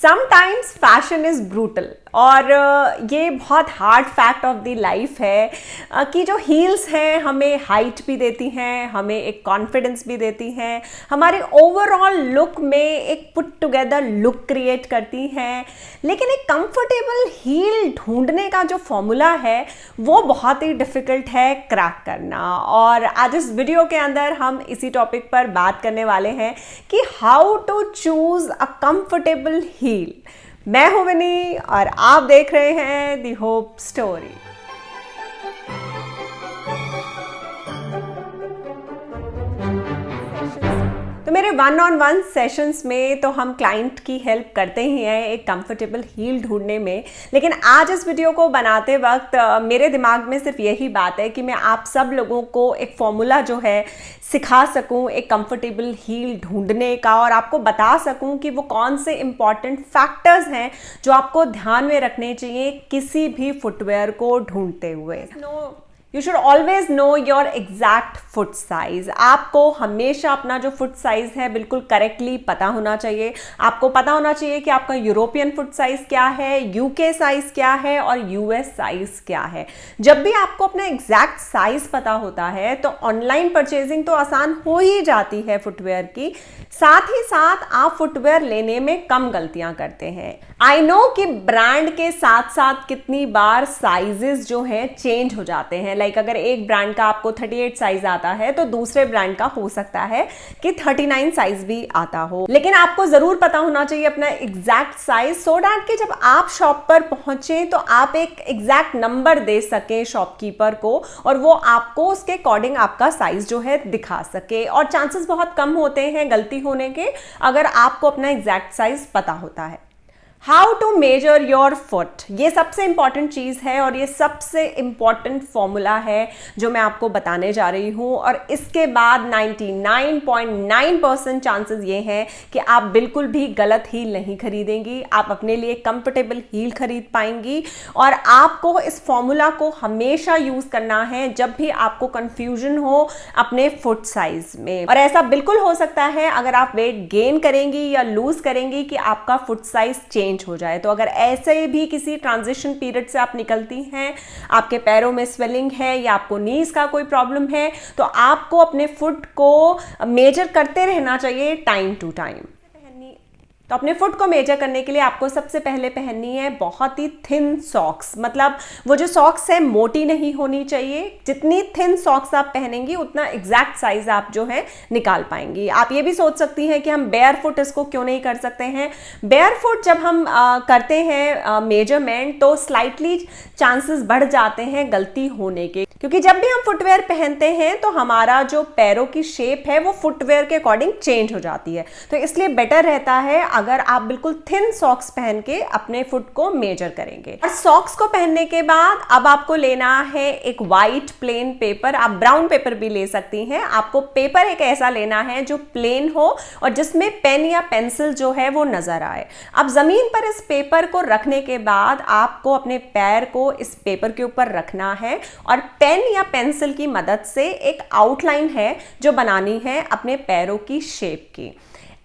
Sometimes fashion is brutal और ये बहुत hard fact of the life है कि जो हील्स हैं हमें हाइट भी देती हैं, हमें एक कॉन्फिडेंस भी देती हैं, हमारे ओवरऑल लुक में एक पुट टुगेदर लुक क्रिएट करती हैं। लेकिन एक कंफर्टेबल हील ढूंढने का जो फॉर्मूला है वो बहुत ही डिफ़िकल्ट है क्रैक करना। और आज इस वीडियो के अंदर हम इसी टॉपिक पर बात करने वाले हैं कि how to choose a comfortable heel. मैं हूं विनी और आप देख रहे हैं दी होप स्टोरी। तो मेरे 1-on-1 सेशंस में तो हम क्लाइंट की हेल्प करते ही हैं एक कंफर्टेबल हील ढूंढने में। लेकिन आज इस वीडियो को बनाते वक्त मेरे दिमाग में सिर्फ यही बात है कि मैं आप सब लोगों को एक फॉर्मूला जो है सिखा सकूं एक कंफर्टेबल हील ढूंढने का, और आपको बता सकूं कि वो कौन से इंपॉर्टेंट फैक्टर्स हैं जो आपको ध्यान में रखने चाहिए किसी भी फुटवेयर को ढूंढते हुए। You should always know your exact foot size. आपको हमेशा अपना जो फुट साइज है बिल्कुल करेक्टली पता होना चाहिए। आपको पता होना चाहिए कि आपका यूरोपियन फुट साइज क्या है, यूके साइज क्या है और यूएस साइज क्या है। जब भी आपको अपना एग्जैक्ट साइज पता होता है तो ऑनलाइन परचेजिंग तो आसान हो ही जाती है फुटवेयर की, साथ ही साथ आप फुटवेयर लेने में कम गलतियां करते हैं। आई नो कि ब्रांड के साथ साथ कितनी बार साइजेस जो हैं चेंज हो जाते हैं। लाइक अगर एक ब्रांड का आपको 38 साइज आता है तो दूसरे ब्रांड का हो सकता है कि 39 साइज भी आता हो। लेकिन आपको जरूर पता होना चाहिए अपना एग्जैक्ट साइज, सो दैट कि जब आप शॉप पर पहुंचे तो आप एक एग्जैक्ट नंबर दे सके शॉपकीपर को और वो आपको उसके अकॉर्डिंग आपका साइज जो है दिखा सके। और चांसेस बहुत कम होते हैं गलती होने के अगर आपको अपना एग्जैक्ट साइज पता होता है। How to measure your foot, ये सबसे इंपॉर्टेंट चीज़ है और ये सबसे इंपॉर्टेंट फॉर्मूला है जो मैं आपको बताने जा रही हूँ। और इसके बाद 99.9% चांसेस ये हैं कि आप बिल्कुल भी गलत हील नहीं खरीदेंगी, आप अपने लिए कंफर्टेबल हील खरीद पाएंगी। और आपको इस फॉर्मूला को हमेशा यूज़ करना है जब भी आपको कंफ्यूजन हो अपने फुट साइज में। और ऐसा बिल्कुल हो सकता है अगर आप वेट गेन करेंगी या लूज करेंगी कि आपका फुट साइज चेंज हो जाए। तो अगर ऐसे भी किसी ट्रांजिशन पीरियड से आप निकलती हैं, आपके पैरों में स्वेलिंग है या आपको नीज का कोई प्रॉब्लम है, तो आपको अपने फुट को मेजर करते रहना चाहिए टाइम टू टाइम। तो अपने फुट को मेजर करने के लिए आपको सबसे पहले पहननी है बहुत ही थिन सॉक्स। मतलब वो जो सॉक्स है मोटी नहीं होनी चाहिए। जितनी थिन सॉक्स आप पहनेंगी उतना एग्जैक्ट साइज आप जो है निकाल पाएंगी। आप ये भी सोच सकती हैं कि हम बेयर फुट इसको क्यों नहीं कर सकते हैं। बेयर फुट जब हम करते हैं मेजरमेंट तो स्लाइटली चांसेस बढ़ जाते हैं गलती होने के, क्योंकि जब भी हम फुटवेयर पहनते हैं तो हमारा जो पैरों की शेप है वो फुटवेयर के अकॉर्डिंग चेंज हो जाती है। तो इसलिए बेटर रहता है अगर आप बिल्कुल थिन सॉक्स पहन के अपने फुट को मेजर करेंगे। और सॉक्स को पहनने के बाद अब आपको लेना है एक वाइट प्लेन पेपर। आप ब्राउन पेपर भी ले सकती हैं। आपको पेपर एक ऐसा लेना है जो प्लेन हो और जिसमें पेन या पेंसिल जो है वो नजर आए। अब जमीन पर इस पेपर को रखने के बाद आपको अपने पैर को इस पेपर के ऊपर रखना है और पेन या पेंसिल की मदद से एक आउटलाइन है जो बनानी है अपने पैरों की शेप की।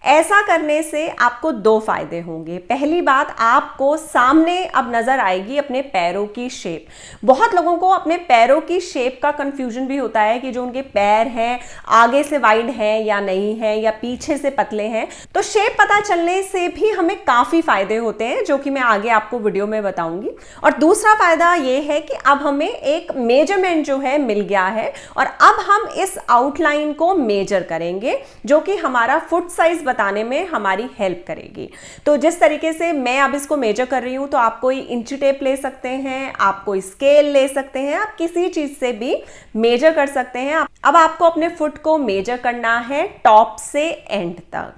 ऐसा करने से आपको दो फायदे होंगे। पहली बात, आपको सामने अब नजर आएगी अपने पैरों की शेप। बहुत लोगों को अपने पैरों की शेप का कंफ्यूजन भी होता है कि जो उनके पैर हैं आगे से वाइड हैं या नहीं है या पीछे से पतले हैं। तो शेप पता चलने से भी हमें काफी फायदे होते हैं जो कि मैं आगे आपको वीडियो में बताऊंगी। और दूसरा फायदा ये है कि अब हमें एक मेजरमेंट जो है मिल गया है और अब हम इस आउटलाइन को मेजर करेंगे जो कि हमारा फुट साइज बताने में हमारी हेल्प करेगी। तो जिस तरीके से मैं अब इसको मेजर कर रही हूं, तो आप कोई इंची टेप ले सकते हैं, आप कोई स्केल ले सकते हैं, आप किसी चीज से भी मेजर कर सकते हैं। अब आपको अपने फुट को मेजर करना है टॉप से एंड तक।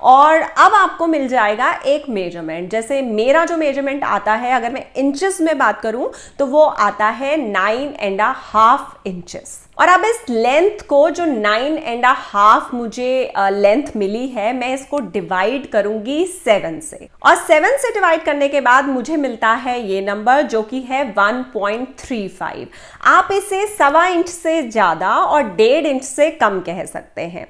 और अब आपको मिल जाएगा एक मेजरमेंट। जैसे मेरा जो मेजरमेंट आता है, अगर मैं इंचेस में बात करूं तो वो आता है 9.5 इंचेस। और अब इस लेंथ को जो 9.5 मुझे लेंथ मिली है, मैं इसको डिवाइड करूंगी 7 से, और 7 से डिवाइड करने के बाद मुझे मिलता है ये नंबर जो कि है 1.35। आप इसे 1.25 इंच से ज्यादा और 1.5 इंच से कम कह सकते हैं।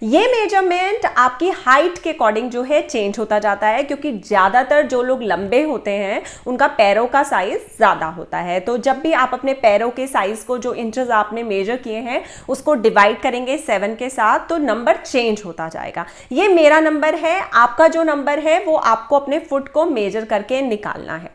ये मेजरमेंट आपकी हाइट के अकॉर्डिंग जो है चेंज होता जाता है, क्योंकि ज्यादातर जो लोग लंबे होते हैं उनका पैरों का साइज ज्यादा होता है। तो जब भी आप अपने पैरों के साइज को, जो इंचेस आपने मेजर किए हैं, उसको डिवाइड करेंगे 7 के साथ, तो नंबर चेंज होता जाएगा। ये मेरा नंबर है, आपका जो नंबर है वो आपको अपने फुट को मेजर करके निकालना है।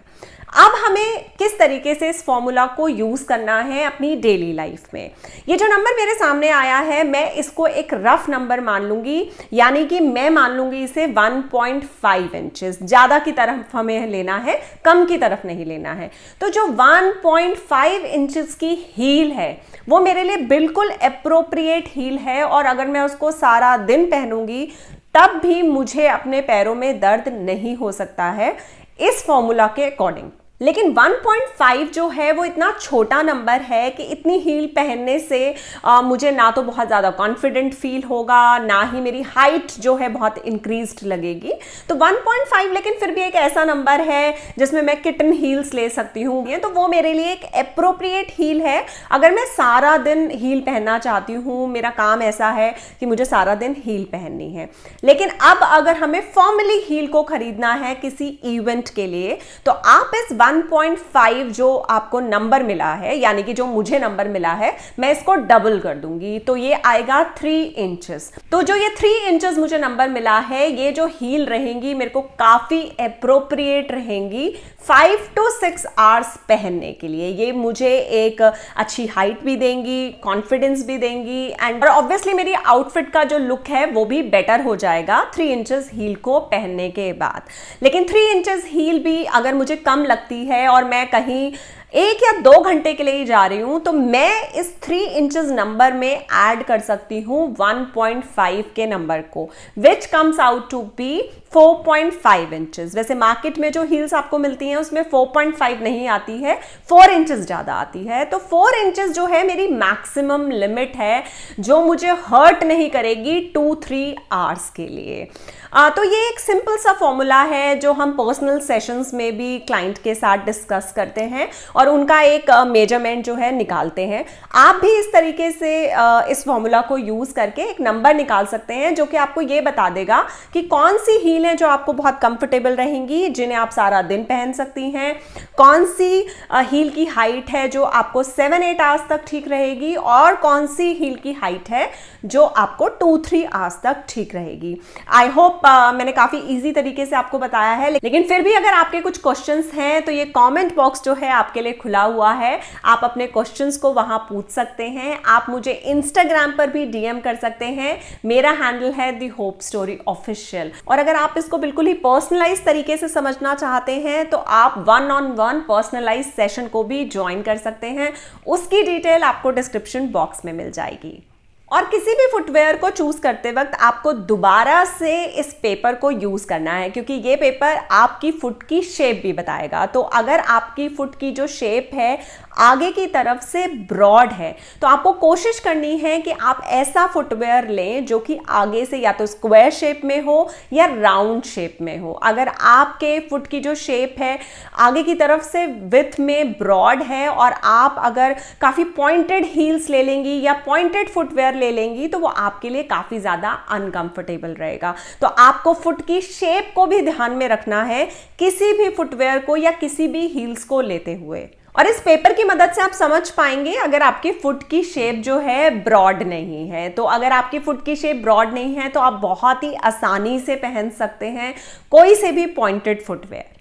अब हमें किस तरीके से इस फॉर्मूला को यूज करना है अपनी डेली लाइफ में। ये जो नंबर मेरे सामने आया है, मैं इसको एक रफ नंबर मान लूंगी, यानी कि मैं मान लूंगी इसे 1.5 इंचेस। ज्यादा की तरफ हमें लेना है, कम की तरफ नहीं लेना है। तो जो 1.5 इंचेस की हील है वो मेरे लिए बिल्कुल एप्रोप्रिएट हील है, और अगर मैं उसको सारा दिन पहनूंगी तब भी मुझे अपने पैरों में दर्द नहीं हो सकता है इस फॉर्मूला के अकॉर्डिंग। लेकिन 1.5 जो है वो इतना छोटा नंबर है कि इतनी हील पहनने से मुझे ना तो बहुत ज़्यादा कॉन्फिडेंट फील होगा, ना ही मेरी हाइट जो है बहुत इंक्रीज्ड लगेगी। तो 1.5 लेकिन फिर भी एक ऐसा नंबर है जिसमें मैं किटन हील्स ले सकती हूँ, तो वो मेरे लिए एक एप्रोप्रिएट हील है अगर मैं सारा दिन हील पहनना चाहती हूँ। मेरा काम ऐसा है कि मुझे सारा दिन हील पहननी है। लेकिन अब अगर हमें फॉर्मली हील को खरीदना है किसी इवेंट के लिए, तो आप इस 1.5 जो आपको नंबर मिला है, यानी कि जो मुझे नंबर मिला है, मैं इसको डबल कर दूंगी, तो ये आएगा 3 इंचेस। तो जो ये 3 इंचेस मुझे नंबर मिला है, ये जो हील रहेंगी मेरे को काफी एप्रोप्रिएट रहेंगी 5 to 6 आवर्स पहनने के लिए। ये मुझे एक अच्छी हाइट भी देंगी, कॉन्फिडेंस भी देंगी, एंड ऑब्वियसली मेरी आउटफिट का जो लुक है वो भी बेटर हो जाएगा 3 इंचेस हील को पहनने के बाद। लेकिन 3 इंचेस हील भी अगर मुझे कम लगती है और मैं कहीं 1 या 2 घंटे के लिए ही जा रही हूं, तो मैं इस 3 इंचेस नंबर में ऐड कर सकती हूं 1.5 के नंबर को, which comes out to be 4.5 inches. वैसे मार्केट में जो हील्स आपको मिलती हैं उसमें 4.5 नहीं आती है, 4 इंचेस ज्यादा आती है। तो 4 इंचेस जो है मेरी मैक्सिमम लिमिट है, जो मुझे हर्ट नहीं करेगी 2-3 आवर्स के लिए। तो ये एक सिंपल सा फॉर्मूला है जो हम पर्सनल सेशंस में भी क्लाइंट के साथ डिस्कस करते हैं और उनका एक मेजरमेंट जो है निकालते हैं। आप भी इस तरीके से इस फॉर्मूला को यूज करके एक नंबर निकाल सकते हैं जो कि आपको ये बता देगा कि कौन सी हील है जो आपको बहुत कंफर्टेबल रहेंगी, जिन्हें आप सारा दिन पहन सकती हैं, कौन सी हील की हाइट है जो आपको 7-8 आवर्स तक ठीक रहेगी, और कौन सी हील की हाइट है जो आपको 2-3 आवर्स तक ठीक रहेगी। आई होप मैंने काफी इजी तरीके से आपको बताया है, लेकिन फिर भी अगर आपके कुछ क्वेश्चंस हैं तो ये कमेंट बॉक्स जो है आपके लिए खुला हुआ है। आप अपने क्वेश्चंस को वहां पूछ सकते हैं। आप मुझे इंस्टाग्राम पर भी डीएम कर सकते हैं। मेरा हैंडल है दी होप स्टोरी ऑफिशियल। और अगर आप इसको बिल्कुल ही पर्सनलाइज तरीके से समझना चाहते हैं तो आप 1-on-1 पर्सनलाइज सेशन को भी ज्वाइन कर सकते हैं। उसकी डिटेल आपको डिस्क्रिप्शन बॉक्स में मिल जाएगी। और किसी भी फुटवेयर को चूज करते वक्त आपको दोबारा से इस पेपर को यूज करना है, क्योंकि ये पेपर आपकी फुट की शेप भी बताएगा। तो अगर आपकी फुट की जो शेप है आगे की तरफ से ब्रॉड है, तो आपको कोशिश करनी है कि आप ऐसा फुटवेयर लें जो कि आगे से या तो स्क्वायर शेप में हो या राउंड शेप में हो। अगर आपके फुट की जो शेप है आगे की तरफ से विथ में ब्रॉड है और आप अगर काफी पॉइंटेड हील्स ले लेंगी या पॉइंटेड फुटवेयर ले लेंगी, तो वो आपके लिए काफी ज्यादा अनकंफर्टेबल रहेगा। तो आपको फुट की शेप को भी ध्यान में रखना है किसी भी फुटवेयर को या किसी भी हील्स को लेते हुए। और इस पेपर की मदद से आप समझ पाएंगे अगर आपकी फुट की शेप जो है ब्रॉड नहीं है। तो अगर आपकी फुट की शेप ब्रॉड नहीं है तो आप बहुत ही आसानी से पहन सकते हैं कोई से भी पॉइंटेड फुटवेयर।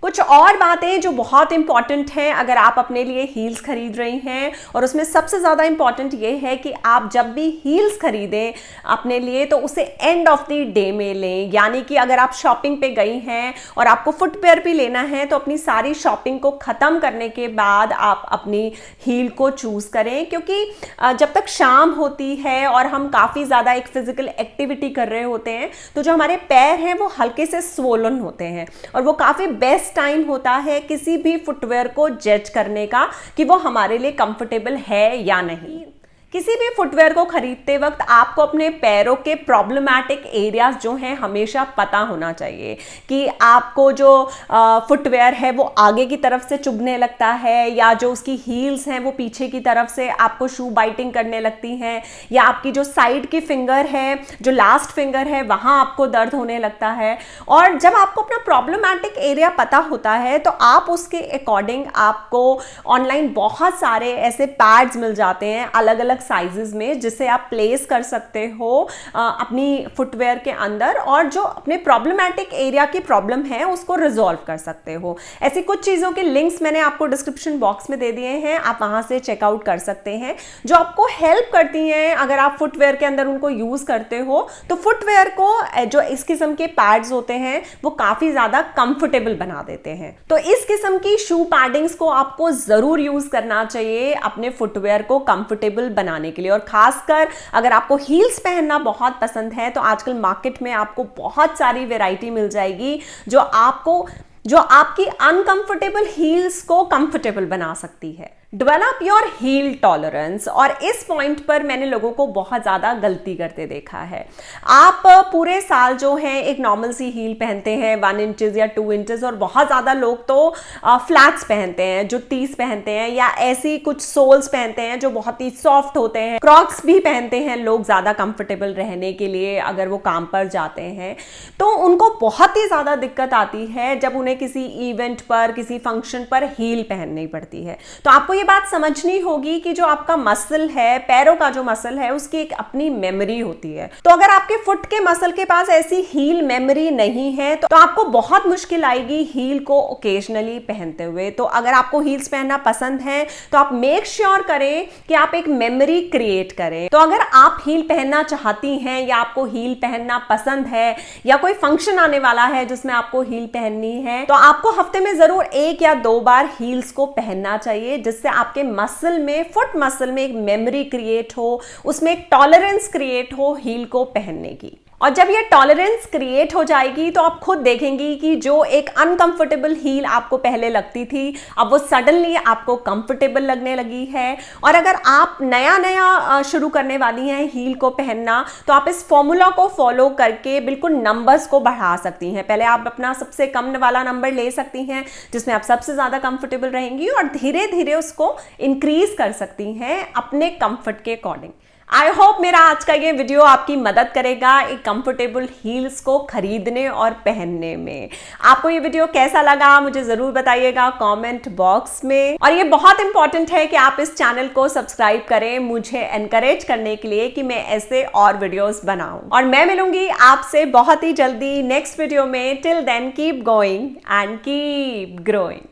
कुछ और बातें जो बहुत इंपॉर्टेंट हैं अगर आप अपने लिए हील्स खरीद रही हैं, और उसमें सबसे ज़्यादा इंपॉर्टेंट ये है कि आप जब भी हील्स खरीदें अपने लिए तो उसे एंड ऑफ द डे में लें। यानी कि अगर आप शॉपिंग पे गई हैं और आपको फुटवेयर भी लेना है तो अपनी सारी शॉपिंग को ख़त्म करने के बाद आप अपनी हील को चूज़ करें, क्योंकि जब तक शाम होती है और हम काफ़ी ज़्यादा एक फिजिकल एक्टिविटी कर रहे होते हैं तो जो हमारे पैर हैं वो हल्के से स्वोलन होते हैं, और वो काफ़ी बेस्ट टाइम होता है किसी भी फुटवेयर को जज करने का कि वो हमारे लिए कंफर्टेबल है या नहीं। किसी भी फुटवेयर को खरीदते वक्त आपको अपने पैरों के प्रॉब्लमैटिक एरियाज जो हैं हमेशा पता होना चाहिए कि आपको जो फुटवेयर है वो आगे की तरफ से चुभने लगता है, या जो उसकी हील्स हैं वो पीछे की तरफ से आपको शू बाइटिंग करने लगती हैं, या आपकी जो साइड की फिंगर है, जो लास्ट फिंगर है, वहां आपको दर्द होने लगता है। और जब आपको अपना प्रॉब्लमैटिक एरिया पता होता है तो आप उसके अकॉर्डिंग आपको ऑनलाइन बहुत सारे ऐसे पैड्स मिल जाते हैं अलग अलग साइजेस में, जिसे आप प्लेस कर सकते हो अपनी फुटवेयर के अंदर, और जो अपने प्रॉब्लमैटिक एरिया की प्रॉब्लम है उसको रिजॉल्व कर सकते हो। ऐसी कुछ चीज़ों के लिंक्स मैंने आपको डिस्क्रिप्शन बॉक्स में दे दिए हैं, आप वहां से चेकआउट कर सकते हैं, जो आपको हेल्प करती हैं। अगर आप फुटवेयर के अंदर उनको यूज करते हो तो फुटवेयर को जो इस किस्म के पैड्स होते हैं वो काफी ज्यादा कंफर्टेबल बना देते हैं। तो इस किस्म की शू पैडिंग्स को आपको जरूर यूज करना चाहिए अपने फुटवेयर को कंफर्टेबल बनाने के लिए। और खासकर अगर आपको हील्स पहनना बहुत पसंद है तो आजकल मार्केट में आपको बहुत सारी वैरायटी मिल जाएगी जो आपकी अनकंफर्टेबल हील्स को कंफर्टेबल बना सकती है। डेवलप योर हील टॉलरेंस, और इस पॉइंट पर मैंने लोगों को बहुत ज़्यादा गलती करते देखा है। आप पूरे साल जो है एक नॉर्मल सी हील पहनते हैं 1 इंचेस या 2 इंचेस, और बहुत ज़्यादा लोग तो फ्लैट्स पहनते हैं, जुत्तीस पहनते हैं, या ऐसी कुछ सोल्स पहनते हैं जो बहुत ही सॉफ्ट होते हैं। क्रॉक्स भी पहनते हैं लोग ज़्यादा कंफर्टेबल रहने के लिए अगर वो काम पर जाते हैं। तो उनको बहुत ही ज़्यादा दिक्कत आती है जब उन्हें किसी इवेंट पर, किसी फंक्शन पर हील पहननी पड़ती है। तो आपको ये बात समझनी होगी कि जो आपका मसल है, पैरों का जो मसल है, उसकी एक अपनी मेमोरी होती है। तो अगर आपके फुट के मसल के पास ऐसी हील मेमोरी नहीं है तो आपको बहुत मुश्किल आएगी हील को ओकेजनली पहनते हुए। तो अगर आपको हील्स पहनना पसंद है तो आप मेक श्योर करें कि आप एक मेमोरी क्रिएट करें। तो अगर आप हील पहनना चाहती हैं, या आपको हील पहनना पसंद है, या कोई फंक्शन आने वाला है जिसमें आपको हील पहननी है, तो आपको हफ्ते में जरूर 1 या 2 बार हील्स को पहनना चाहिए, जिससे आपके मसल में, फुट मसल में एक मेमोरी क्रिएट हो, उसमें एक टॉलरेंस क्रिएट हो हील को पहनने की। और जब ये टॉलरेंस क्रिएट हो जाएगी तो आप खुद देखेंगी कि जो एक अनकंफर्टेबल हील आपको पहले लगती थी अब वो सडनली आपको कंफर्टेबल लगने लगी है। और अगर आप नया शुरू करने वाली हैं हील को पहनना, तो आप इस फॉर्मूला को फॉलो करके बिल्कुल नंबर्स को बढ़ा सकती हैं। पहले आप अपना सबसे कम वाला नंबर ले सकती हैं जिसमें आप सबसे ज़्यादा कंफर्टेबल रहेंगी, और धीरे धीरे उसको इंक्रीज कर सकती हैं अपने कंफर्ट के अकॉर्डिंग। आई होप मेरा आज का ये वीडियो आपकी मदद करेगा एक कंफर्टेबल हील्स को खरीदने और पहनने में। आपको ये वीडियो कैसा लगा मुझे जरूर बताइएगा कमेंट बॉक्स में। और ये बहुत इंपॉर्टेंट है कि आप इस चैनल को सब्सक्राइब करें मुझे एनकरेज करने के लिए कि मैं ऐसे और वीडियोस बनाऊं। और मैं मिलूंगी आपसे बहुत ही जल्दी नेक्स्ट वीडियो में। Till then keep going and keep growing.